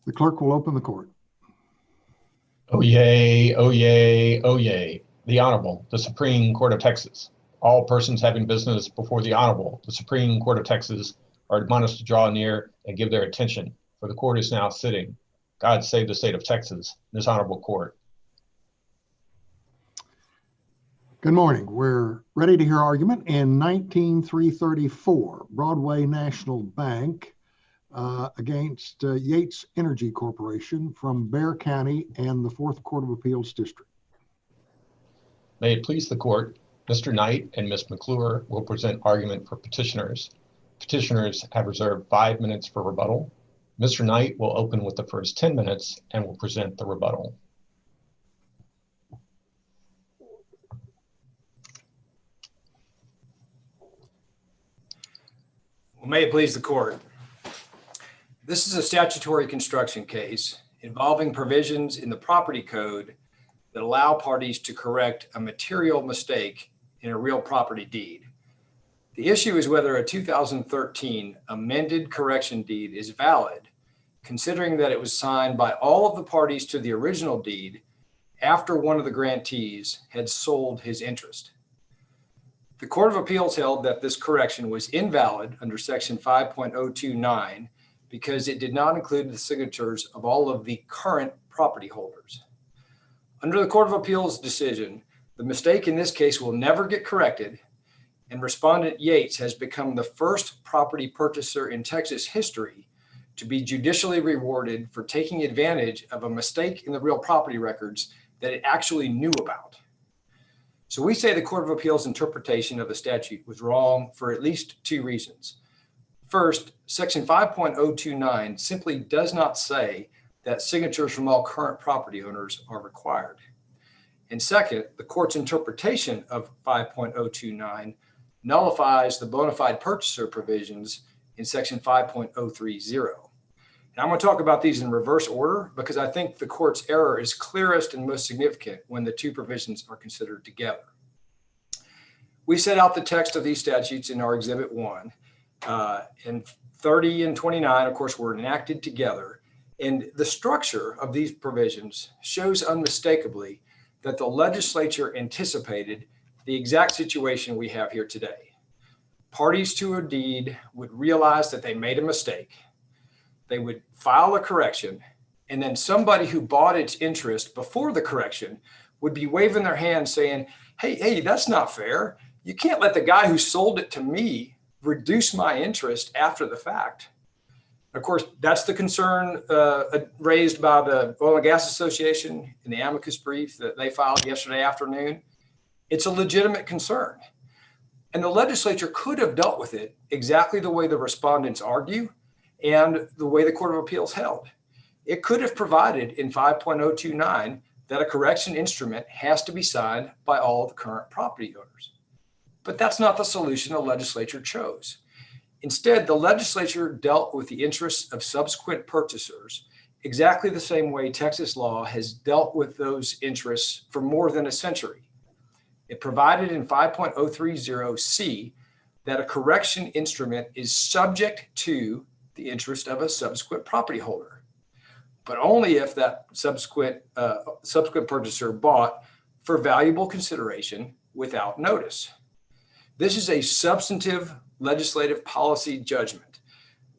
The clerk will open the court. Oh yay, oh yay, oh yay. The Honorable, the Supreme Court of Texas. All persons having business before the Honorable, the Supreme Court of Texas, are admonished to draw near and give their attention, for the court is now sitting. God save the state of Texas, this honorable court. Good morning. We're ready to hear argument in 19-334, Broadway National Bank against Yates Energy Corporation from Bexar County and the Fourth Court of Appeals District. May it please the court, Mr. Knight and Ms. McClure will present argument for petitioners. Petitioners have reserved 5 minutes for rebuttal. Mr. Knight will open with the first 10 minutes and will present the rebuttal. Well, may it please the court. This is a statutory construction case involving provisions in the property code that allow parties to correct a material mistake in a real property deed. The issue is whether a 2013 amended correction deed is valid, considering that it was signed by all of the parties to the original deed after one of the grantees had sold his interest. The Court of Appeals held that this correction was invalid under Section 5.029 because it did not include the signatures of all of the current property holders. Under the Court of Appeals decision, the mistake in this case will never get corrected, and respondent Yates has become the first property purchaser in Texas history to be judicially rewarded for taking advantage of a mistake in the real property records that it actually knew about. So we say the Court of Appeals interpretation of the statute was wrong for at least two reasons. First, Section 5.029 simply does not say that signatures from all current property owners are required. And second, the court's interpretation of 5.029 nullifies the bona fide purchaser provisions in Section 5.030. Now I'm going to talk about these in reverse order because I think the court's error is clearest and most significant when the two provisions are considered together. We set out the text of these statutes in our Exhibit 1, and 30 and 29, of course, were enacted together. And the structure of these provisions shows unmistakably that the legislature anticipated the exact situation we have here today. Parties to a deed would realize that they made a mistake. They would file a correction, and then somebody who bought its interest before the correction would be waving their hand saying, hey, that's not fair. You can't let the guy who sold it to me reduce my interest after the fact. Of course, that's the concern raised by the Oil and Gas Association in the amicus brief that they filed yesterday afternoon. It's a legitimate concern. And the legislature could have dealt with it exactly the way the respondents argue and the way the Court of Appeals held. It could have provided in 5.029 that a correction instrument has to be signed by all of the current property owners. But that's not the solution the legislature chose. Instead, the legislature dealt with the interests of subsequent purchasers exactly the same way Texas law has dealt with those interests for more than a century. It provided in 5.030C that a correction instrument is subject to the interest of a subsequent property holder, but only if that subsequent purchaser bought for valuable consideration without notice. This is a substantive legislative policy judgment.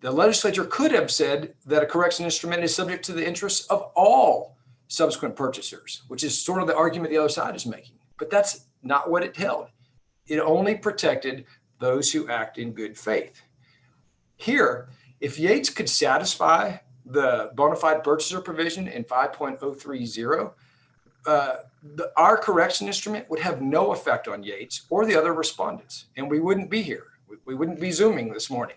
The legislature could have said that a correction instrument is subject to the interests of all subsequent purchasers, which is sort of the argument the other side is making, but that's not what it held. It only protected those who act in good faith. Here, if Yates could satisfy the bona fide purchaser provision in 5.030, our correction instrument would have no effect on Yates or the other respondents, and we wouldn't be here. We wouldn't be Zooming this morning.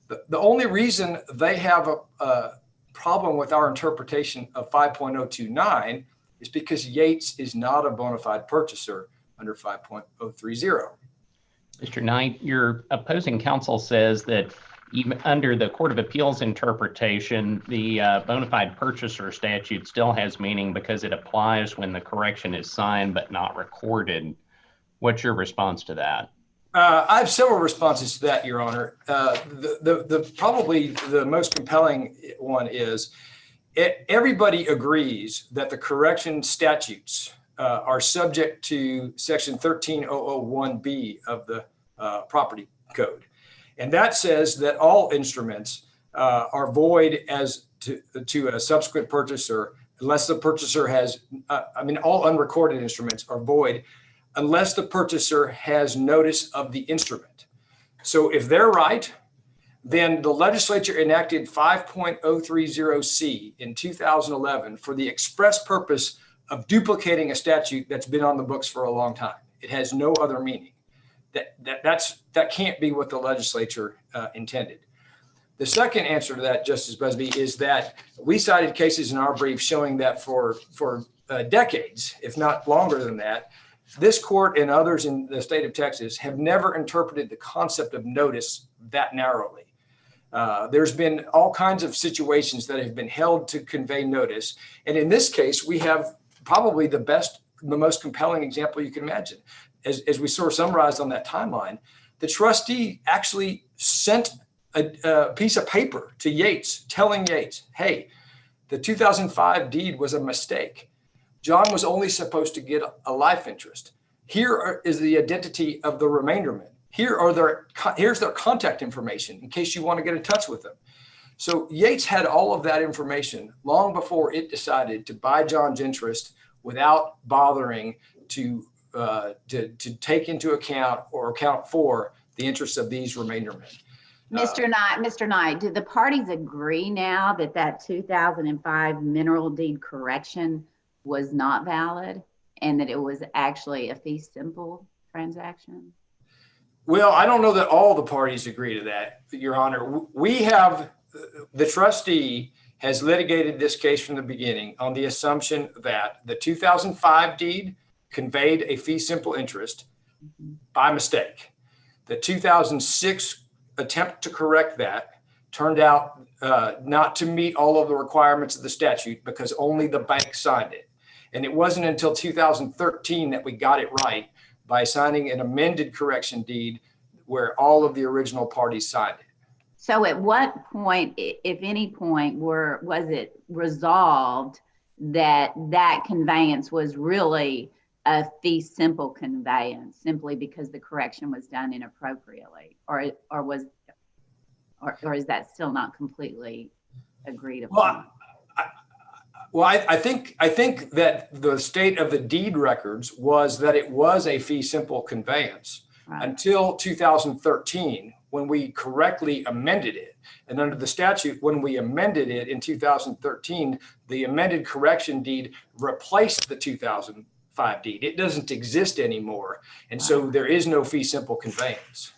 The only reason they have a problem with our interpretation of 5.029 is because Yates is not a bona fide purchaser under 5.030. Mr. Knight, your opposing counsel says that even under the Court of Appeals interpretation, the bona fide purchaser statute still has meaning because it applies when the correction is signed but not recorded. What's your response to that? I have several responses to that, Your Honor. Probably the most compelling one is everybody agrees that the correction statutes are subject to section 13001B of the property code. And that says that all instruments are void as to a subsequent purchaser unless the purchaser has, all unrecorded instruments are void unless the purchaser has notice of the instrument. So if they're right, then the legislature enacted 5.030C in 2011 for the express purpose of duplicating a statute that's been on the books for a long time. It has no other meaning. That can't be what the legislature intended. The second answer to that, Justice Busby, is that we cited cases in our brief showing that for decades, if not longer than that, this court and others in the state of Texas have never interpreted the concept of notice that narrowly. There's been all kinds of situations that have been held to convey notice. And in this case, we have probably the most compelling example you can imagine. As we sort of summarized on that timeline, the trustee actually sent a piece of paper to Yates telling Yates, hey, the 2005 deed was a mistake. John was only supposed to get a life interest. Here is the identity of the remainderment. Here's their contact information in case you want to get in touch with them. So Yates had all of that information long before it decided to buy John's interest without bothering to take into account or account for the interests of these remaindermen. Mr. Knight, do the parties agree now that that 2005 mineral deed correction was not valid and that it was actually a fee simple transaction? Well, I don't know that all the parties agree to that, Your Honor. The trustee has litigated this case from the beginning on the assumption that the 2005 deed conveyed a fee simple interest by mistake. The 2006 attempt to correct that turned out not to meet all of the requirements of the statute because only the bank signed it. And it wasn't until 2013 that we got it right by signing an amended correction deed where all of the original parties signed it. So at what point, if any point, was it resolved that that conveyance was really a fee simple conveyance simply because the correction was done inappropriately, or is that still not completely agreed upon? I think that the state of the deed records was that it was a fee simple conveyance until 2013 when we correctly amended it. And under the statute, when we amended it in 2013, the amended correction deed replaced the 2005 deed. It doesn't exist anymore. And so there is no fee simple conveyance.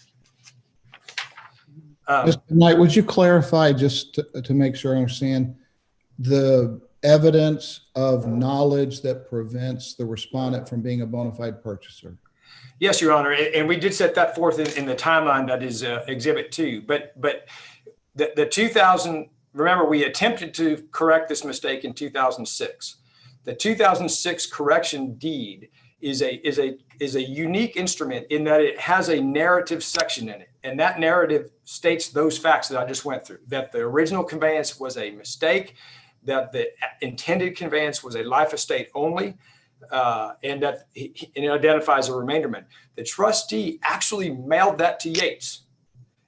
Mr. Knight, would you clarify just to make sure I understand the evidence of knowledge that prevents the respondent from being a bona fide purchaser? Yes, Your Honor. And we did set that forth in the timeline that is Exhibit 2. But the 2000, remember, we attempted to correct this mistake in 2006. The 2006 correction deed is a unique instrument in that it has a narrative section in it. And that narrative states those facts that I just went through, that the original conveyance was a mistake, that the intended conveyance was a life estate only, and that it identifies a remainderment. The trustee actually mailed that to Yates,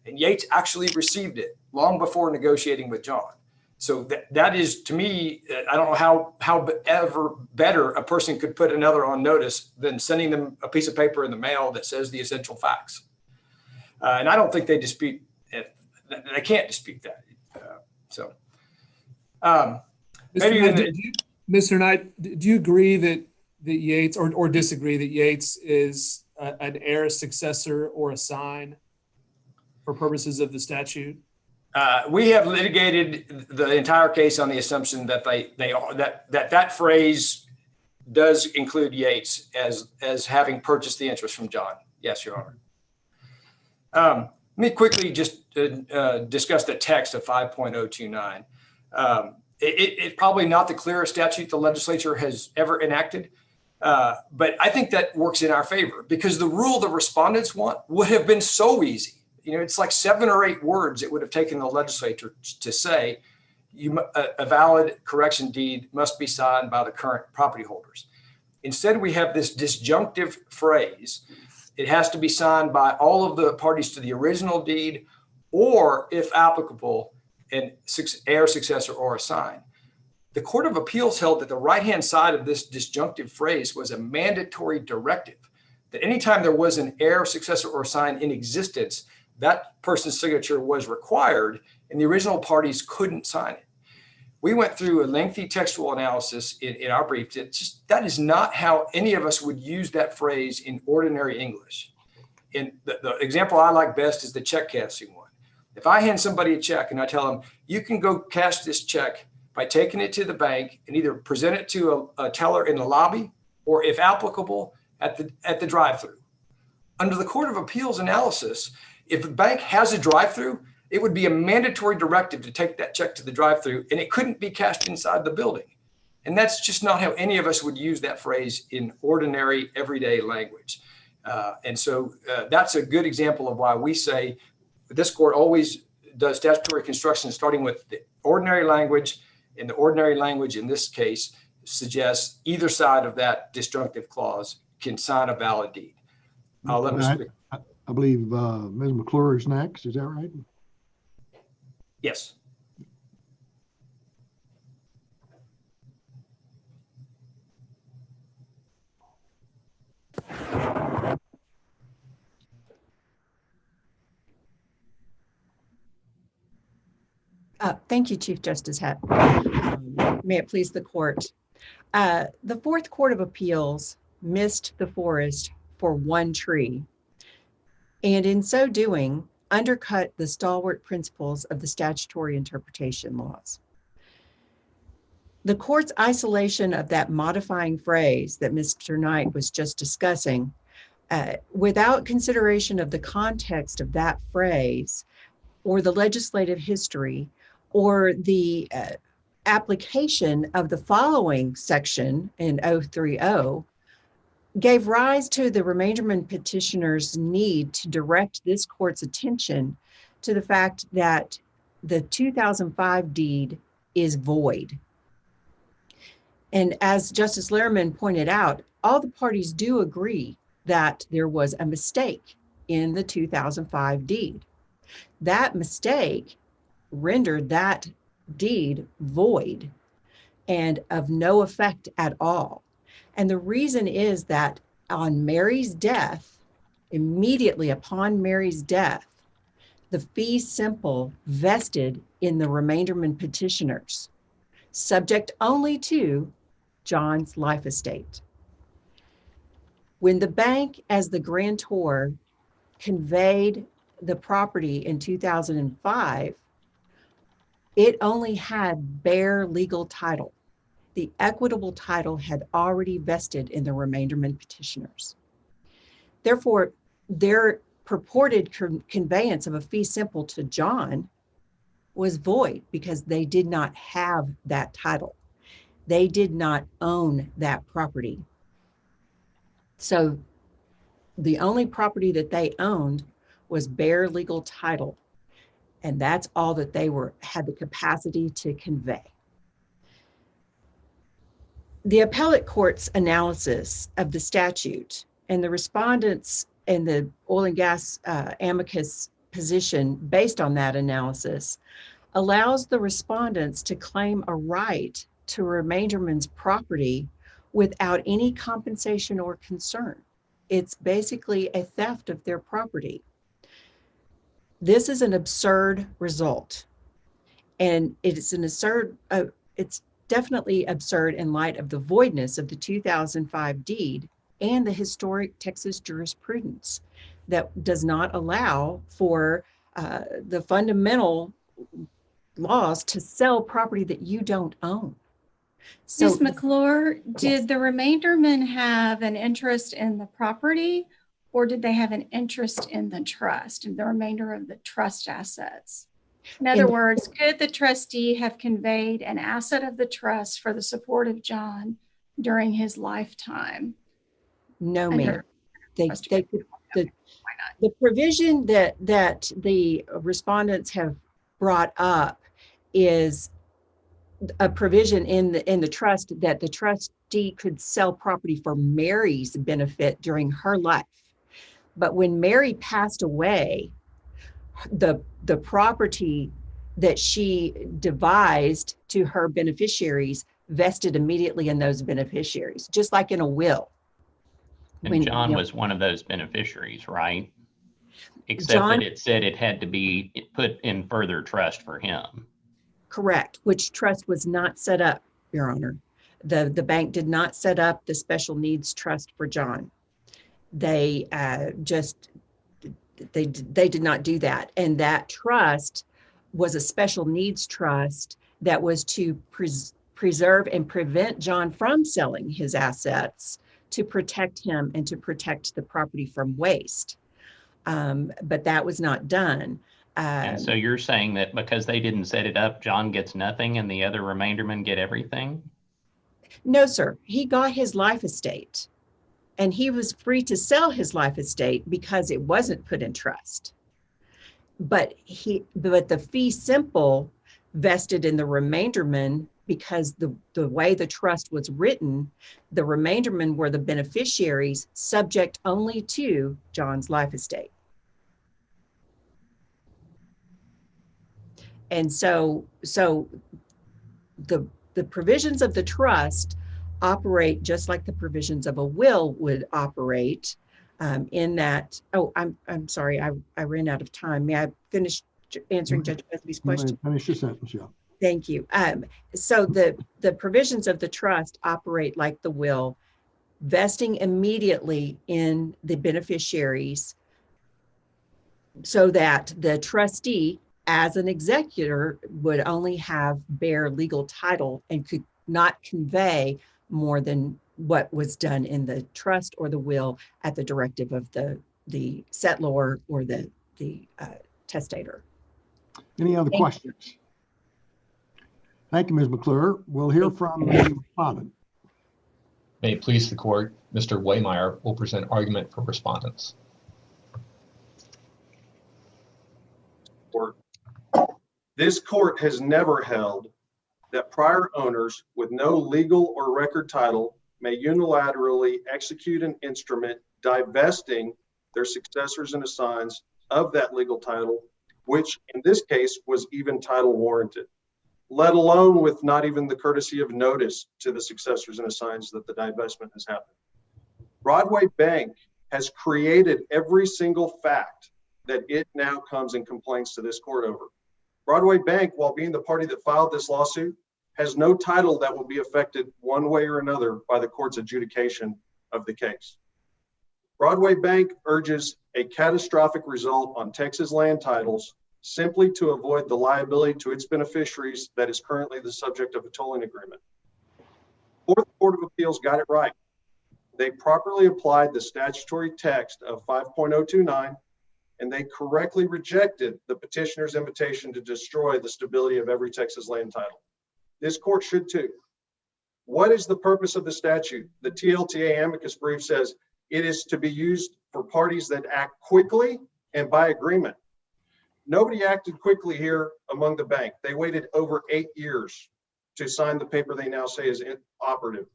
and Yates actually received it long before negotiating with John. So that is, to me, I don't know how ever better a person could put another on notice than sending them a piece of paper in the mail that says the essential facts. And I don't think they dispute it. They can't dispute that. Mr. Knight, do you agree that Yates, or disagree that Yates is an heir, successor, or a sign for purposes of the statute? We have litigated the entire case on the assumption that that phrase does include Yates as having purchased the interest from John. Yes, Your Honor. Let me quickly just discuss the text of 5.029. It's probably not the clearest statute the legislature has ever enacted, but I think that works in our favor because the rule the respondents want would have been so easy. You know, it's like 7 or 8 words it would have taken the legislature to say, a valid correction deed must be signed by the current property holders. Instead, we have this disjunctive phrase. It has to be signed by all of the parties to the original deed, or if applicable, an heir, successor, or assign. The Court of Appeals held that the right-hand side of this disjunctive phrase was a mandatory directive, that anytime there was an heir, successor, or assign in existence, that person's signature was required and the original parties couldn't sign it. We went through a lengthy textual analysis in our brief. That is not how any of us would use that phrase in ordinary English. And the example I like best is the check cashing one. If I hand somebody a check and I tell them, you can go cash this check by taking it to the bank and either present it to a teller in the lobby or, if applicable, at the drive-through. Under the Court of Appeals analysis, if a bank has a drive-through, it would be a mandatory directive to take that check to the drive-through, and it couldn't be cashed inside the building. And that's just not how any of us would use that phrase in ordinary, everyday language. And so that's a good example of why we say this court always does statutory construction starting with the ordinary language, and the ordinary language in this case suggests either side of that disjunctive clause can sign a valid deed. I believe Ms. McClure is next. Is that right? Yes. Thank you, Chief Justice Hett. May it please the court. The Fourth Court of Appeals missed the forest for one tree, and in so doing, undercut the stalwart principles of the statutory interpretation laws. The court's isolation of that modifying phrase that Mr. Knight was just discussing, without consideration of the context of that phrase or the legislative history or the application of the following section in 030, gave rise to the remainderment petitioner's need to direct this court's attention to the fact that the 2005 deed is void. And as Justice Lehrman pointed out, all the parties do agree that there was a mistake in the 2005 deed. That mistake rendered that deed void and of no effect at all. And the reason is that on Mary's death, immediately upon Mary's death, the fee simple vested in the remainderment petitioners, subject only to John's life estate. When the bank, as the grantor, conveyed the property in 2005, it only had bare legal title. The equitable title had already vested in the remainderment petitioners. Therefore, their purported conveyance of a fee simple to John was void because they did not have that title. They did not own that property. So the only property that they owned was bare legal title, and that's all that they had the capacity to convey. The appellate court's analysis of the statute and the respondents and the oil and gas amicus position based on that analysis allows the respondents to claim a right to remainderment's property without any compensation or concern. It's basically a theft of their property. This is an absurd result, and it's definitely absurd in light of the voidness of the 2005 deed and the historic Texas jurisprudence that does not allow for the fundamental laws to sell property that you don't own. So, Ms. McClure, did the remaindermen have an interest in the property, or did they have an interest in the trust, in the remainder of the trust assets? In other words, could the trustee have conveyed an asset of the trust for the support of John during his lifetime? No, ma'am. The provision that the respondents have brought up is a provision in the trust that the trustee could sell property for Mary's benefit during her life. But when Mary passed away, the property that she devised to her beneficiaries vested immediately in those beneficiaries, just like in a will. And John was one of those beneficiaries, right? Except John, that it said it had to be put in further trust for him. Correct, which trust was not set up, Your Honor. The bank did not set up the special needs trust for John. They they did not do that. And that trust was a special needs trust that was to preserve and prevent John from selling his assets, to protect him and to protect the property from waste. But that was not done. And so you're saying that because they didn't set it up, John gets nothing and the other remaindermen get everything? No, sir. He got his life estate, and he was free to sell his life estate because it wasn't put in trust. But the fee simple vested in the remaindermen, because the way the trust was written, the remaindermen were the beneficiaries subject only to John's life estate. And so the provisions of the trust operate just like the provisions of a will would operate, in that. Oh, I'm sorry, I ran out of time. May I finish answering Judge Busby's question? Finish your sentence, yeah. Thank you. So the provisions of the trust operate like the will, vesting immediately in the beneficiaries, so that the trustee, as an executor, would only have bare legal title and could not convey more than what was done in the trust or the will at the directive of the settlor or the testator. Any other questions? Thank you, Ms. McClure. We'll hear from the respondent. May it please the court, Mr. Waymeyer will present argument for respondents. This court has never held that prior owners with no legal or record title may unilaterally execute an instrument divesting their successors and assigns of that legal title, which in this case was even title warranted, let alone with not even the courtesy of notice to the successors and assigns that the divestment has happened. Broadway Bank has created every single fact that it now comes and complains to this court over. Broadway Bank, while being the party that filed this lawsuit, has no title that will be affected one way or another by the court's adjudication of the case. Broadway Bank urges a catastrophic result on Texas land titles simply to avoid the liability to its beneficiaries that is currently the subject of a tolling agreement. Fourth Court of Appeals got it right. They properly applied the statutory text of 5.029, and they correctly rejected the petitioner's invitation to destroy the stability of every Texas land title. This court should too. What is the purpose of the statute? The TLTA amicus brief says it is to be used for parties that act quickly and by agreement. Nobody acted quickly here among the bank. They waited over 8 years to sign the paper they now say is inoperative.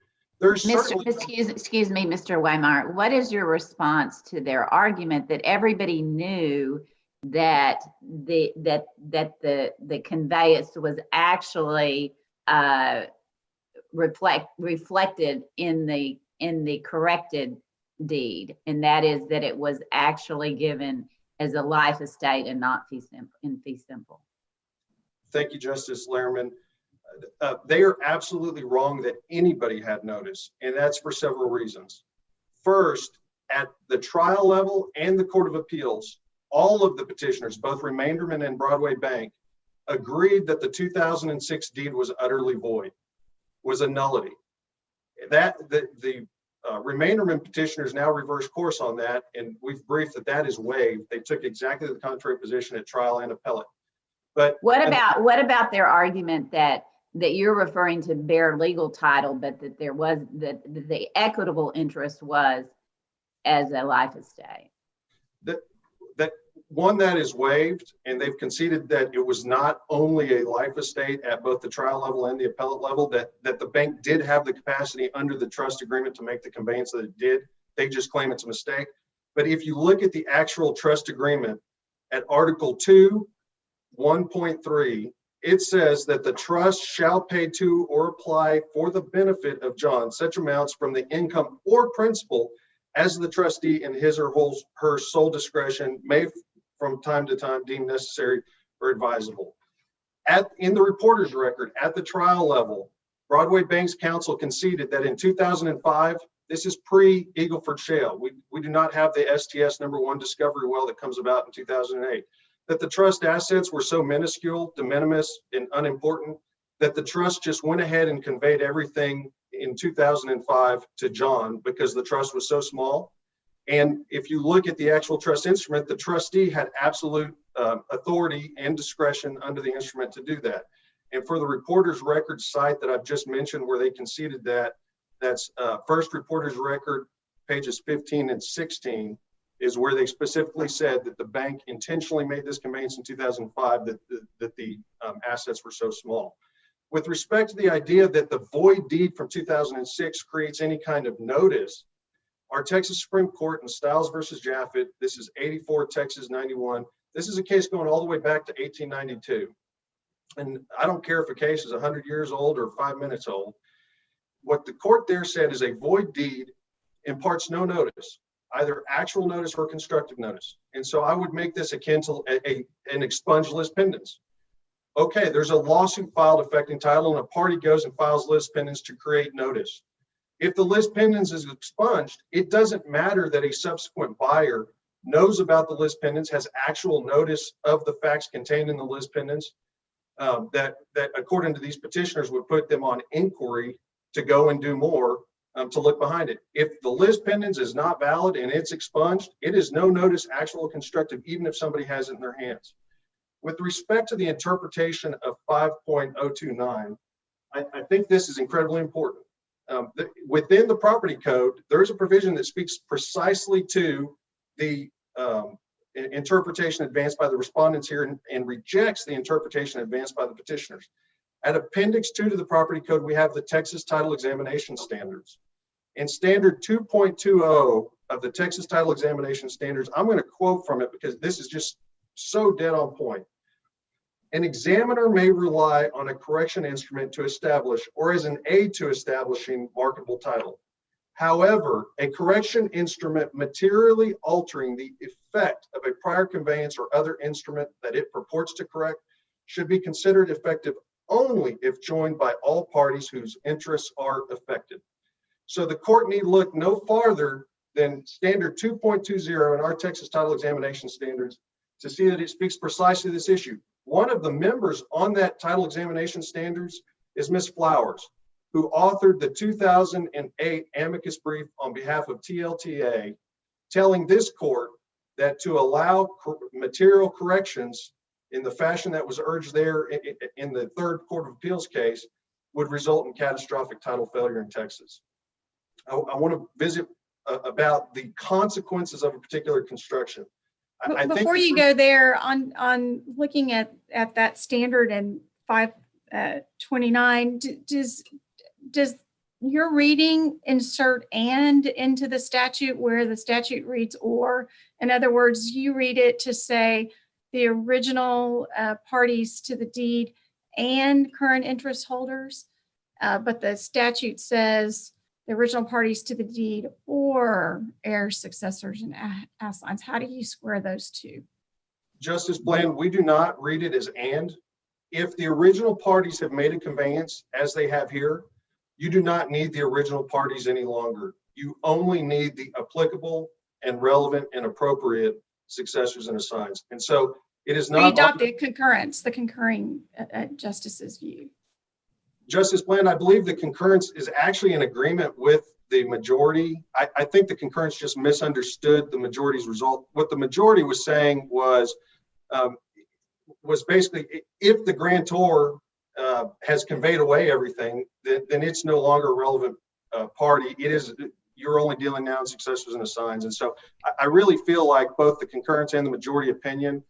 Excuse me, Mr. Waymeyer, what is your response to their argument that everybody knew that the conveyance was actually reflected in the corrected deed, and that is that it was actually given as a life estate and not fee simple? Thank you, Justice Lehrman. They are absolutely wrong that anybody had notice, and that's for several reasons. First, at the trial level and the Court of Appeals, all of the petitioners, both Remainderman and Broadway Bank, agreed that the 2006 deed was utterly void, was a nullity. That the Remainderman petitioners now reverse course on that, and we've briefed that is waived. They took exactly the contrary position at trial and appellate. But what about their argument that you're referring to bare legal title, but that there was that the equitable interest was as a life estate? That one that is waived, and they've conceded that it was not only a life estate at both the trial level and the appellate level, that the bank did have the capacity under the trust agreement to make the conveyance that it did. They just claim it's a mistake. But if you look at the actual trust agreement at Article 2, 1.3, it says that the trust shall pay to or apply for the benefit of John such amounts from the income or principal as the trustee in his or her sole discretion may from time to time deem necessary or advisable. In the reporter's record at the trial level, Broadway Bank's counsel conceded that in 2005, this is pre-Eagleford Shale. We do not have the STS #1 discovery well that comes about in 2008. That the trust assets were so minuscule, de minimis, and unimportant that the trust just went ahead and conveyed everything in 2005 to John because the trust was so small. And if you look at the actual trust instrument, the trustee had absolute authority and discretion under the instrument to do that. And for the reporter's record site that I've just mentioned where they conceded that, that's first reporter's record, pages 15 and 16, is where they specifically said that the bank intentionally made this conveyance in 2005 that the assets were so small. With respect to the idea that the void deed from 2006 creates any kind of notice, our Texas Supreme Court in Stiles versus Jaffet, this is 84 Texas 91. This is a case going all the way back to 1892. And I don't care if a case is 100 years old or 5 minutes old. What the court there said is a void deed imparts no notice, either actual notice or constructive notice. And so I would make this akin to an expunged lis pendens. Okay, there's a lawsuit filed affecting title and a party goes and files lis pendens to create notice. If the lis pendens is expunged, it doesn't matter that a subsequent buyer knows about the lis pendens, has actual notice of the facts contained in the lis pendens, that according to these petitioners would put them on inquiry to go and do more to look behind it. If the lis pendens is not valid and it's expunged, it is no notice actual constructive, even if somebody has it in their hands. With respect to the interpretation of 5.029, I think this is incredibly important. Within the property code, there is a provision that speaks precisely to the interpretation advanced by the respondents here and rejects the interpretation advanced by the petitioners. At Appendix 2 to the property code, we have the Texas Title Examination Standards. And Standard 2.20 of the Texas Title Examination Standards, I'm going to quote from it because this is just so dead on point. An examiner may rely on a correction instrument to establish or as an aid to establishing marketable title. However, a correction instrument materially altering the effect of a prior conveyance or other instrument that it purports to correct should be considered effective only if joined by all parties whose interests are affected. So the court need look no farther than Standard 2.20 in our Texas Title Examination Standards to see that it speaks precisely to this issue. One of the members on that Title Examination Standards is Ms. Flowers, who authored the 2008 amicus brief on behalf of TLTA, telling this court that to allow material corrections in the fashion that was urged there in the Third Court of Appeals case would result in catastrophic title failure in Texas. I want to visit about the consequences of a particular construction. Before you go there, on looking at that standard in 529, does your reading insert and into the statute where the statute reads or? In other words, you read it to say the original parties to the deed and current interest holders, but the statute says the original parties to the deed or heirs, successors, and assigns. How do you square those two? Justice Bland, we do not read it as and. If the original parties have made a conveyance, as they have here, you do not need the original parties any longer. You only need the applicable and relevant and appropriate successors and assigns. And so it is not— We adopted concurrence, the concurring justice's view. Justice Bland, I believe the concurrence is actually in agreement with the majority. I think the concurrence just misunderstood the majority's result. What the majority was saying was basically if the grantor has conveyed away everything, then it's no longer a relevant party. It is you're only dealing now in successors and assigns. And so I really feel like both the concurrence and the majority opinion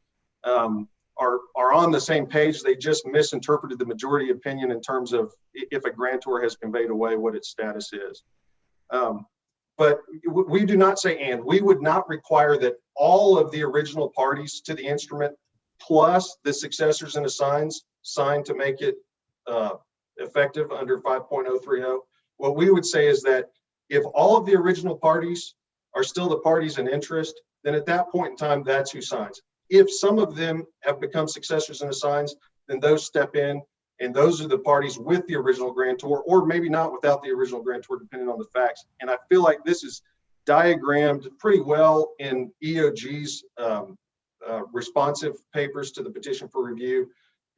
are on the same page. They just misinterpreted the majority opinion in terms of if a grantor has conveyed away, what its status is. But we do not say and. We would not require that all of the original parties to the instrument plus the successors and assigns sign to make it effective under 5.030. What we would say is that if all of the original parties are still the parties in interest, then at that point in time, that's who signs. If some of them have become successors and assigns, then those step in, and those are the parties with the original grantor, or maybe not without the original grantor, depending on the facts. And I feel like this is diagrammed pretty well in EOG's responsive papers to the petition for review.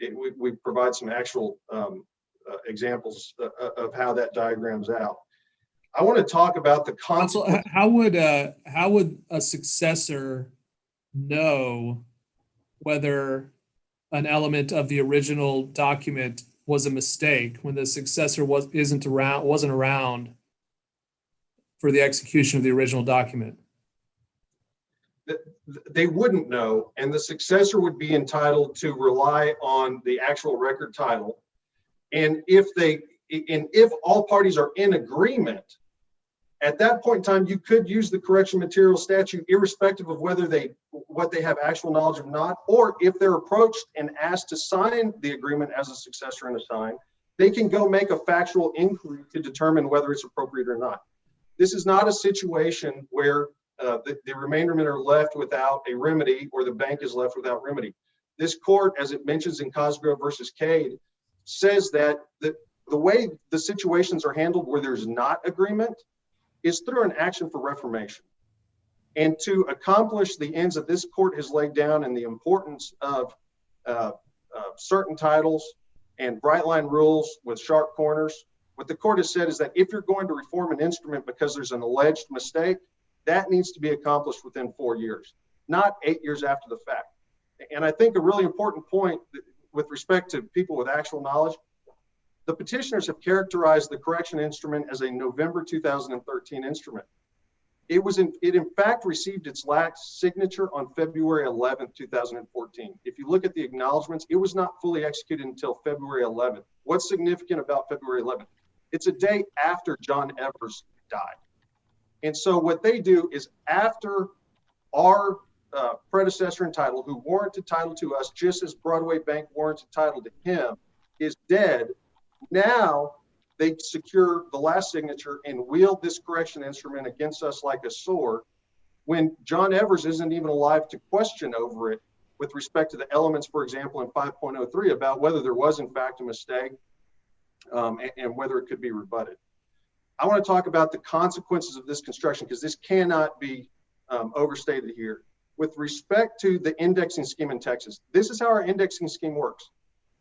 We provide some actual examples of how that diagrams out. I want to talk about the consequences. How would a successor know whether an element of the original document was a mistake when the successor wasn't around for the execution of the original document? They wouldn't know, and the successor would be entitled to rely on the actual record title. And if all parties are in agreement, at that point in time, you could use the correction material statute, irrespective of whether what they have actual knowledge of not, or if they're approached and asked to sign the agreement as a successor and assign, they can go make a factual inquiry to determine whether it's appropriate or not. This is not a situation where the remaindermen are left without a remedy or the bank is left without remedy. This court, as it mentions in Cosgrove versus Cade, says that the way the situations are handled where there's not agreement is through an action for reformation. And to accomplish the ends that this court has laid down and the importance of certain titles and bright line rules with sharp corners, what the court has said is that if you're going to reform an instrument because there's an alleged mistake, that needs to be accomplished within 4 years, not 8 years after the fact. And I think a really important point with respect to people with actual knowledge, the petitioners have characterized the correction instrument as a November 2013 instrument. It in fact received its last signature on February 11th, 2014. If you look at the acknowledgments, it was not fully executed until February 11th. What's significant about February 11th? It's a day after John Evers died. And so what they do is after our predecessor in title, who warranted title to us, just as Broadway Bank warranted title to him, is dead, now they secure the last signature and wield this correction instrument against us like a sword when John Evers isn't even alive to question over it with respect to the elements, for example, in 5.03 about whether there was in fact a mistake and whether it could be rebutted. I want to talk about the consequences of this construction because this cannot be overstated here. With respect to the indexing scheme in Texas, this is how our indexing scheme works.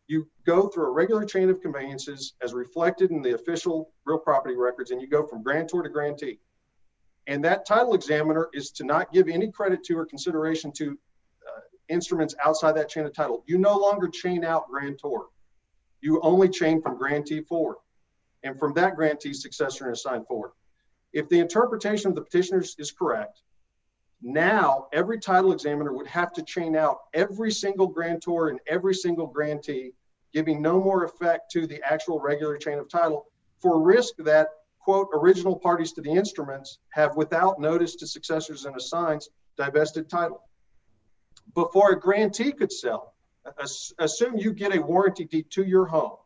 You go through a regular chain of conveyances as reflected in the official real property records, and you go from grantor to grantee. And that title examiner is to not give any credit to or consideration to instruments outside that chain of title. You no longer chain out grantor. You only chain from grantee forward. And from that grantee, successor and assigned forward. If the interpretation of the petitioners is correct, now every title examiner would have to chain out every single grantor and every single grantee, giving no more effect to the actual regular chain of title for risk that, quote, original parties to the instruments have without notice to successors and assigns divested title. Before a grantee could sell, assume you get a warranty deed to your home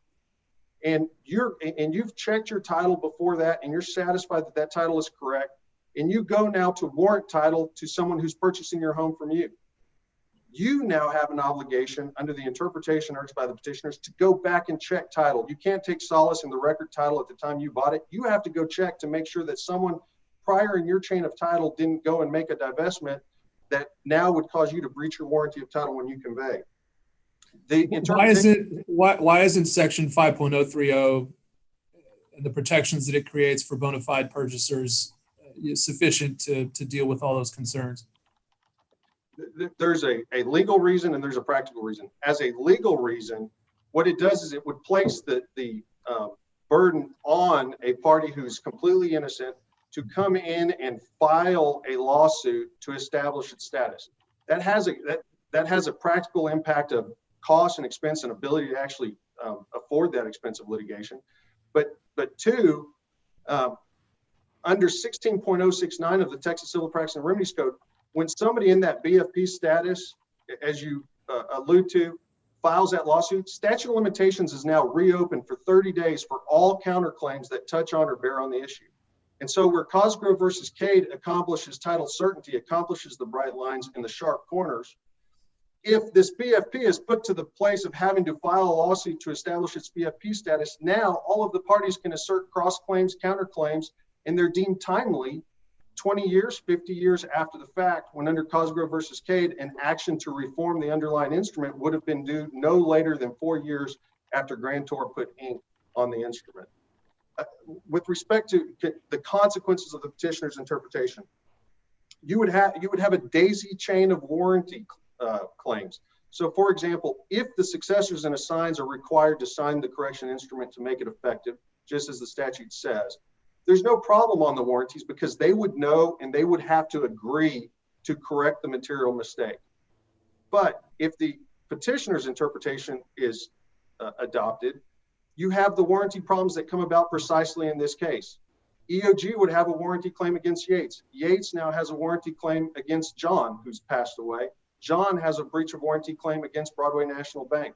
and you've checked your title before that and you're satisfied that that title is correct. And you go now to warrant title to someone who's purchasing your home from you. You now have an obligation under the interpretation urged by the petitioners to go back and check title. You can't take solace in the record title at the time you bought it. You have to go check to make sure that someone prior in your chain of title didn't go and make a divestment that now would cause you to breach your warranty of title when you convey. Why isn't section 5.030 and the protections that it creates for bona fide purchasers sufficient to deal with all those concerns? There's a legal reason and there's a practical reason. As a legal reason, what it does is it would place the burden on a party who's completely innocent to come in and file a lawsuit to establish its status. That has a practical impact of cost and expense and ability to actually afford that expensive litigation. But two, under 16.069 of the Texas Civil Practice and Remedies Code, when somebody in that BFP status, as you allude to, files that lawsuit, statute of limitations is now reopened for 30 days for all counterclaims that touch on or bear on the issue. And so where Cosgrove versus Cade accomplishes title certainty, accomplishes the bright lines and the sharp corners, if this BFP is put to the place of having to file a lawsuit to establish its BFP status, now all of the parties can assert cross claims, counterclaims, and they're deemed timely 20 years, 50 years after the fact, when under Cosgrove versus Cade, an action to reform the underlying instrument would have been due no later than 4 years after grantor put ink on the instrument. With respect to the consequences of the petitioner's interpretation, you would have a daisy chain of warranty claims. So for example, if the successors and assigns are required to sign the correction instrument to make it effective, just as the statute says, there's no problem on the warranties because they would know and they would have to agree to correct the material mistake. But if the petitioner's interpretation is adopted, you have the warranty problems that come about precisely in this case. EOG would have a warranty claim against Yates. Yates now has a warranty claim against John, who's passed away. John has a breach of warranty claim against Broadway National Bank.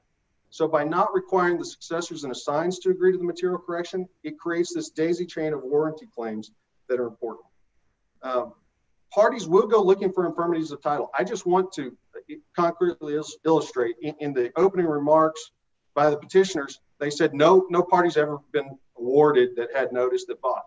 So by not requiring the successors and assigns to agree to the material correction, it creates this daisy chain of warranty claims that are important. Parties will go looking for infirmities of title. I just want to concretely illustrate in the opening remarks by the petitioners, they said no party's ever been awarded that had notice that bought.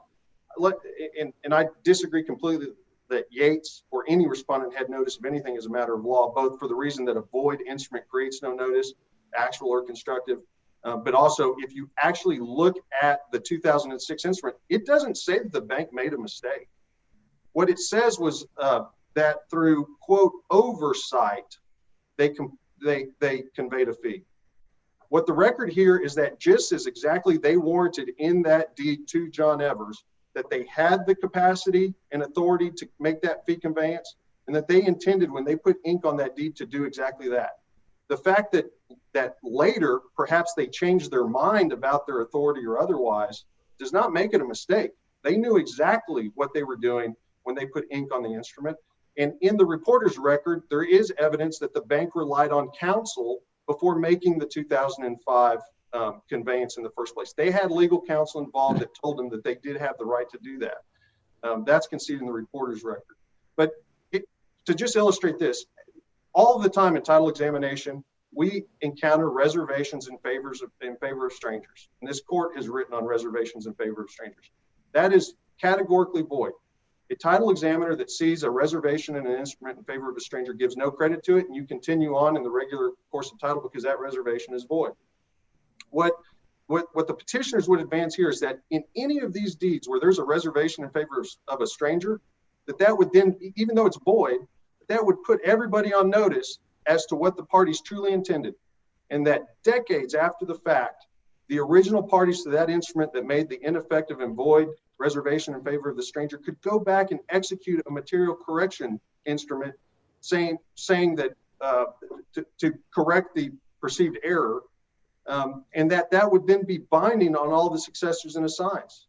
And I disagree completely that Yates or any respondent had notice of anything as a matter of law, both for the reason that a void instrument creates no notice, actual or constructive, but also if you actually look at the 2006 instrument, it doesn't say that the bank made a mistake. What it says was that through, quote, oversight, they conveyed a fee. What the record here is that just as exactly they warranted in that deed to John Evers, that they had the capacity and authority to make that fee conveyance, and that they intended when they put ink on that deed to do exactly that. The fact that later, perhaps they changed their mind about their authority or otherwise, does not make it a mistake. They knew exactly what they were doing when they put ink on the instrument. And in the reporter's record, there is evidence that the bank relied on counsel before making the 2005 conveyance in the first place. They had legal counsel involved that told them that they did have the right to do that. That's conceded in the reporter's record. But to just illustrate this, all the time in title examination, we encounter reservations in favor of strangers. And this court has written on reservations in favor of strangers. That is categorically void. A title examiner that sees a reservation in an instrument in favor of a stranger gives no credit to it, and you continue on in the regular course of title because that reservation is void. What the petitioners would advance here is that in any of these deeds where there's a reservation in favor of a stranger, that would then, even though it's void, that would put everybody on notice as to what the parties truly intended. And that decades after the fact, the original parties to that instrument that made the ineffective and void reservation in favor of the stranger could go back and execute a material correction instrument saying that to correct the perceived error, and that would then be binding on all the successors and assigns.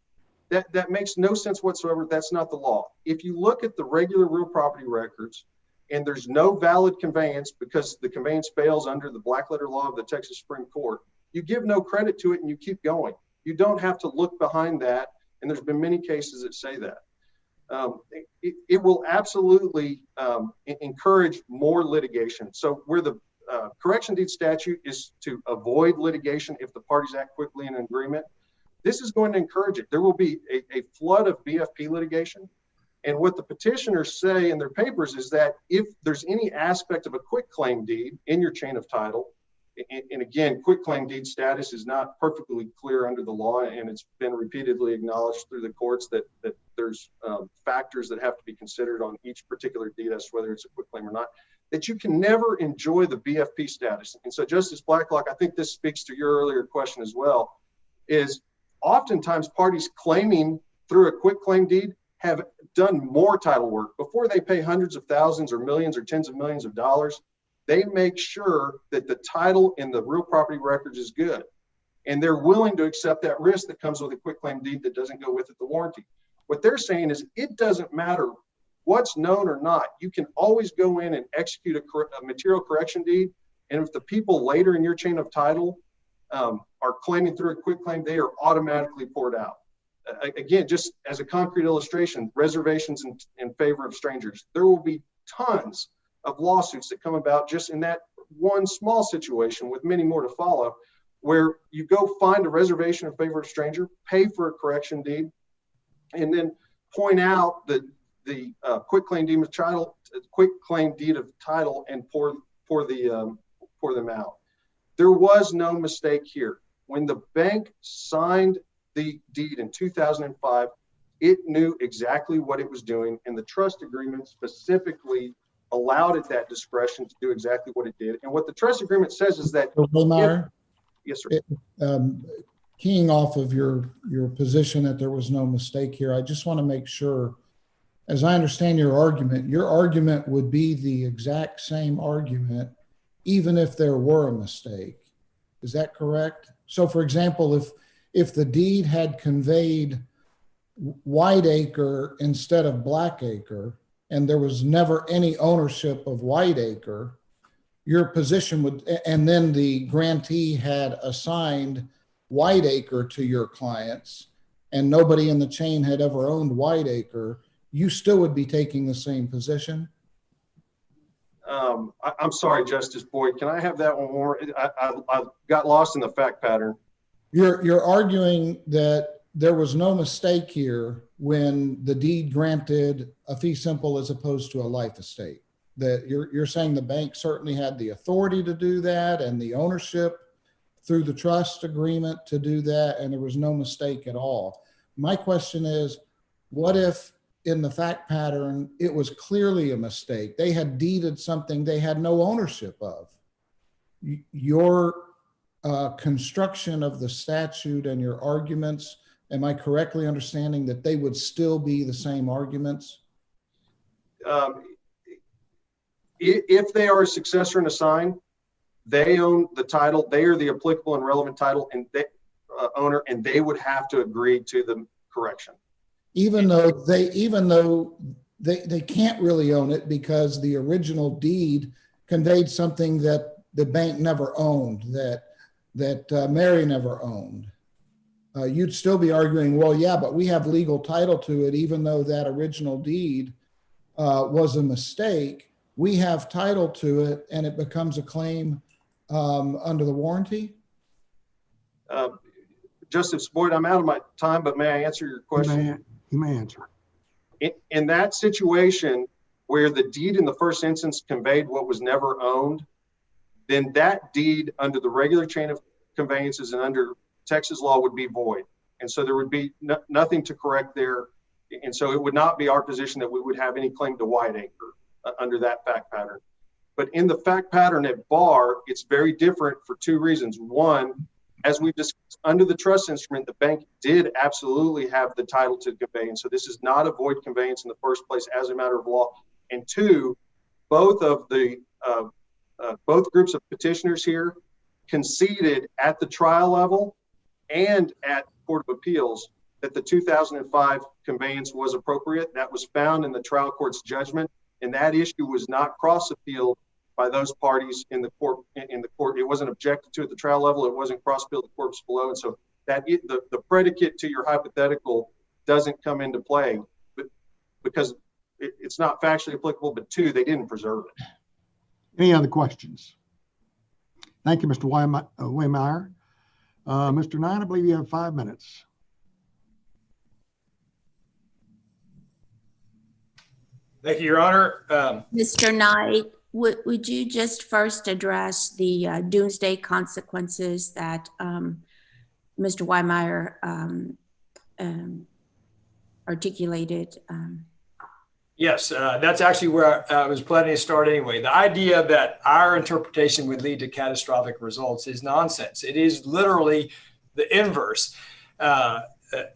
That makes no sense whatsoever. That's not the law. If you look at the regular real property records and there's no valid conveyance because the conveyance fails under the black letter law of the Texas Supreme Court, you give no credit to it and you keep going. You don't have to look behind that. And there's been many cases that say that. It will absolutely encourage more litigation. So where the correction deed statute is to avoid litigation if the parties act quickly in agreement, this is going to encourage it. There will be a flood of BFP litigation. And what the petitioners say in their papers is that if there's any aspect of a quick claim deed in your chain of title, and again, quick claim deed status is not perfectly clear under the law, and it's been repeatedly acknowledged through the courts that there's factors that have to be considered on each particular deed as to whether it's a quick claim or not, that you can never enjoy the BFP status. And so Justice Blacklock, I think this speaks to your earlier question as well, is oftentimes parties claiming through a quick claim deed have done more title work before they pay hundreds of thousands or millions or tens of millions of dollars. They make sure that the title in the real property records is good. And they're willing to accept that risk that comes with a quitclaim deed that doesn't go with it the warranty. What they're saying is it doesn't matter what's known or not. You can always go in and execute a material correction deed. And if the people later in your chain of title are claiming through a quitclaim, they are automatically poured out. Again, just as a concrete illustration, reservations in favor of strangers. There will be tons of lawsuits that come about just in that one small situation, with many more to follow, where you go find a reservation in favor of a stranger, pay for a correction deed, and then point out the quitclaim deed of title and pour them out. There was no mistake here. When the bank signed the deed in 2005, it knew exactly what it was doing, and the trust agreement specifically allowed it that discretion to do exactly what it did. And what the trust agreement says is that yes, sir. Keying off of your position that there was no mistake here, I just want to make sure, as I understand your argument would be the exact same argument even if there were a mistake. Is that correct? So for example, if the deed had conveyed Whiteacre instead of Blackacre, and there was never any ownership of Whiteacre, your position would, and then the grantee had assigned Whiteacre to your clients, and nobody in the chain had ever owned Whiteacre, you still would be taking the same position? I'm sorry, Justice Boyd. Can I have that one more? I got lost in the fact pattern. You're arguing that there was no mistake here when the deed granted a fee simple as opposed to a life estate. That you're saying the bank certainly had the authority to do that and the ownership through the trust agreement to do that, and there was no mistake at all. My question is, what if in the fact pattern it was clearly a mistake? They had deeded something they had no ownership of. Your construction of the statute and your arguments, am I correctly understanding that they would still be the same arguments? If they are a successor and assigned, they own the title, they are the applicable and relevant title and owner, and they would have to agree to the correction. Even though they can't really own it because the original deed conveyed something that the bank never owned, that Mary never owned. You'd still be arguing, well, yeah, but we have legal title to it, even though that original deed was a mistake. We have title to it, and it becomes a claim under the warranty? Justice Boyd, I'm out of my time, but may I answer your question? You may answer. In that situation where the deed in the first instance conveyed what was never owned, then that deed under the regular chain of conveyances and under Texas law would be void. And so there would be nothing to correct there. And so it would not be our position that we would have any claim to Whiteacre under that fact pattern. But in the fact pattern at bar, it's very different for two reasons. One, as we discussed, under the trust instrument, the bank did absolutely have the title to the conveyance. So this is not a void conveyance in the first place as a matter of law. And two, both groups of petitioners here conceded at the trial level and at Court of Appeals that the 2005 conveyance was appropriate. That was found in the trial court's judgment, and that issue was not cross-appealed by those parties in the court. It wasn't objected to at the trial level. It wasn't cross-appealed at the courts below. And so that the predicate to your hypothetical doesn't come into play, but because it's not factually applicable, but two, they didn't preserve it. Any other questions? Thank you, Mr. Waymeyer. Mr. Knight, I believe you have 5 minutes. Thank you, Your Honor. Mr. Knight, would you just first address the doomsday consequences that Mr. Waymeyer articulated? Yes, that's actually where I was planning to start anyway. The idea that our interpretation would lead to catastrophic results is nonsense. It is literally the inverse.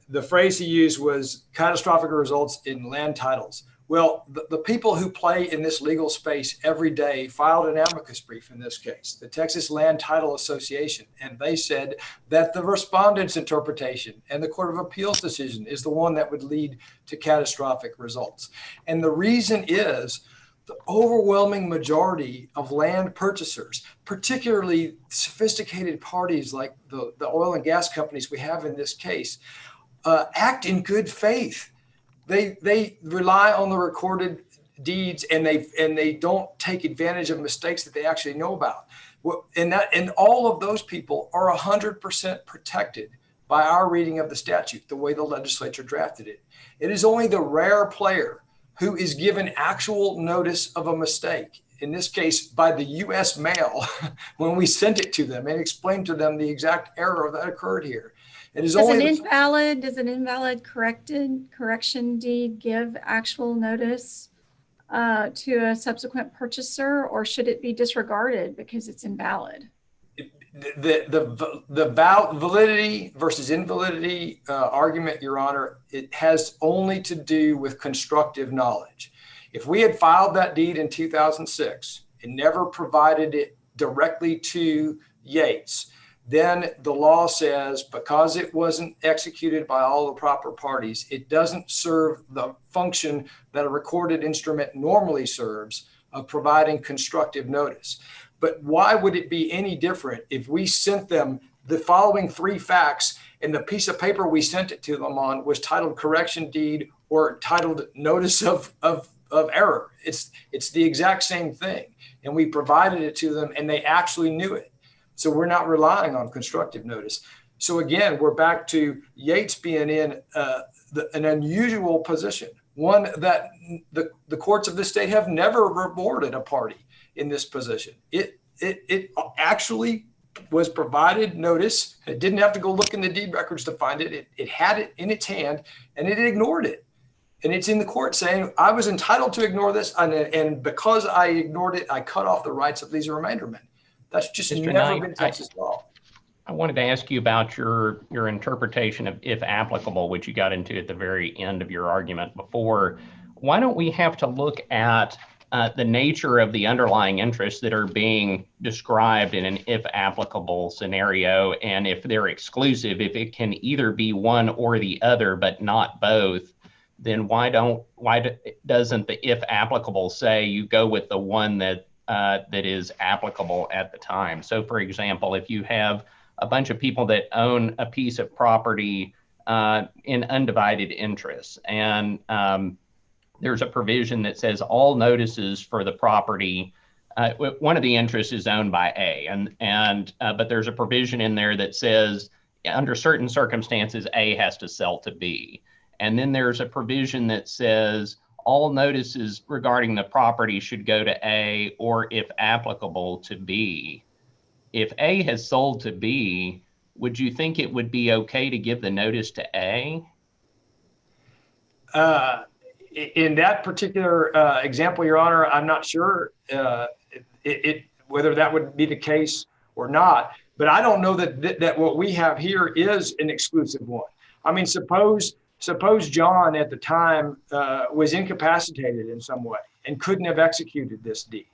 the phrase he used was catastrophic results in land titles. Well, the people who play in this legal space every day filed an amicus brief in this case, the Texas Land Title Association, and they said that the respondent's interpretation and the Court of Appeals decision is the one that would lead to catastrophic results. And the reason is the overwhelming majority of land purchasers, particularly sophisticated parties like the oil and gas companies we have in this case, act in good faith. They rely on the recorded deeds, and they don't take advantage of mistakes that they actually know about. And all of those people are 100% protected by our reading of the statute, the way the legislature drafted it. It is only the rare player who is given actual notice of a mistake, in this case by the U.S. mail, when we sent it to them and explained to them the exact error that occurred here. It is Does only an invalid correction deed give actual notice to a subsequent purchaser, or should it be disregarded because it's invalid? The validity versus invalidity argument, Your Honor, it has only to do with constructive knowledge. If we had filed that deed in 2006 and never provided it directly to Yates, then the law says because it wasn't executed by all the proper parties, it doesn't serve the function that a recorded instrument normally serves of providing constructive notice. But why would it be any different if we sent them the following three facts and the piece of paper we sent it to them on was titled correction deed or titled notice of error? It's the exact same thing. And we provided it to them and they actually knew it. So we're not relying on constructive notice. So again, we're back to Yates being in an unusual position, one that the courts of the state have never rewarded a party in this position. It actually was provided notice. It didn't have to go look in the deed records to find it. It had it in its hand and it ignored it. And it's in the court saying, I was entitled to ignore this. And because I ignored it, I cut off the rights of these remainder men. That's just Mr. never Knight, been Texas law. I wanted to ask you about your interpretation of if applicable, which you got into at the very end of your argument before. Why don't we have to look at the nature of the underlying interests that are being described in an if applicable scenario, and if they're exclusive, if it can either be one or the other, but not both, then why doesn't the if applicable say you go with the one that is applicable at the time? So for example, if you have a bunch of people that own a piece of property in undivided interests, and there's a provision that says all notices for the property, one of the interests is owned by A, but there's a provision in there that says under certain circumstances, A has to sell to B. And then there's a provision that says all notices regarding the property should go to A, or if applicable to B. If A has sold to B, would you think it would be okay to give the notice to A? In that particular example, Your Honor, I'm not sure whether that would be the case or not. But I don't know that what we have here is an exclusive one. I mean, suppose John at the time was incapacitated in some way and couldn't have executed this deed.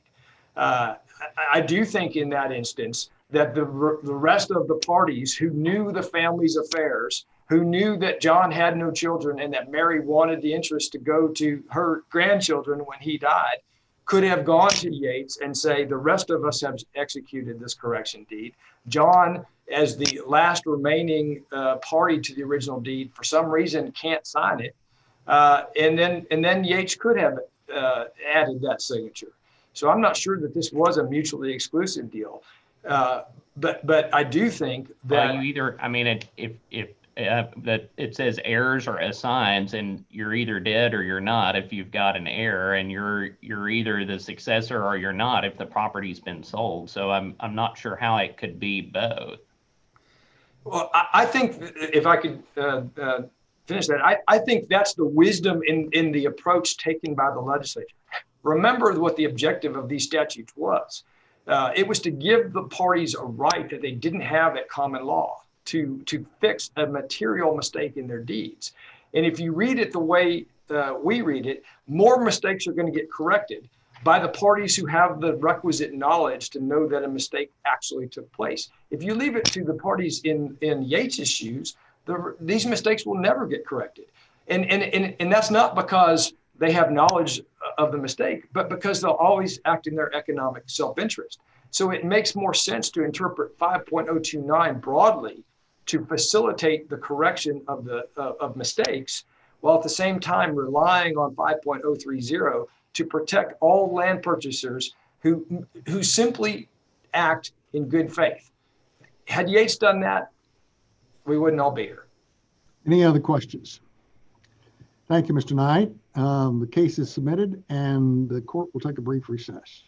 I do think in that instance that the rest of the parties who knew the family's affairs, who knew that John had no children and that Mary wanted the interest to go to her grandchildren when he died, could have gone to Yates and say, the rest of us have executed this correction deed. John, as the last remaining party to the original deed, for some reason can't sign it. And then Yates could have added that signature. So I'm not sure that this was a mutually exclusive deal. But I do think that you either, I mean, if that it says heirs or assigns, and you're either dead or you're not if you've got an heir, and you're either the successor or you're not if the property's been sold. So I'm not sure how it could be both. Well, I think if I could finish that, I think that's the wisdom in the approach taken by the legislature. Remember what the objective of these statutes was. It was to give the parties a right that they didn't have at common law. to fix a material mistake in their deeds. And if you read it the way we read it, more mistakes are going to get corrected by the parties who have the requisite knowledge to know that a mistake actually took place. If you leave it to the parties in Yates's shoes, these mistakes will never get corrected. And that's not because they have knowledge of the mistake, but because they'll always act in their economic self-interest. So it makes more sense to interpret 5.029 broadly to facilitate the correction of mistakes, while at the same time relying on 5.030 to protect all land purchasers who simply act in good faith. Had Yates done that, we wouldn't all be here. Any other questions? Thank you, Mr. Knight. The case is submitted and the court will take a brief recess.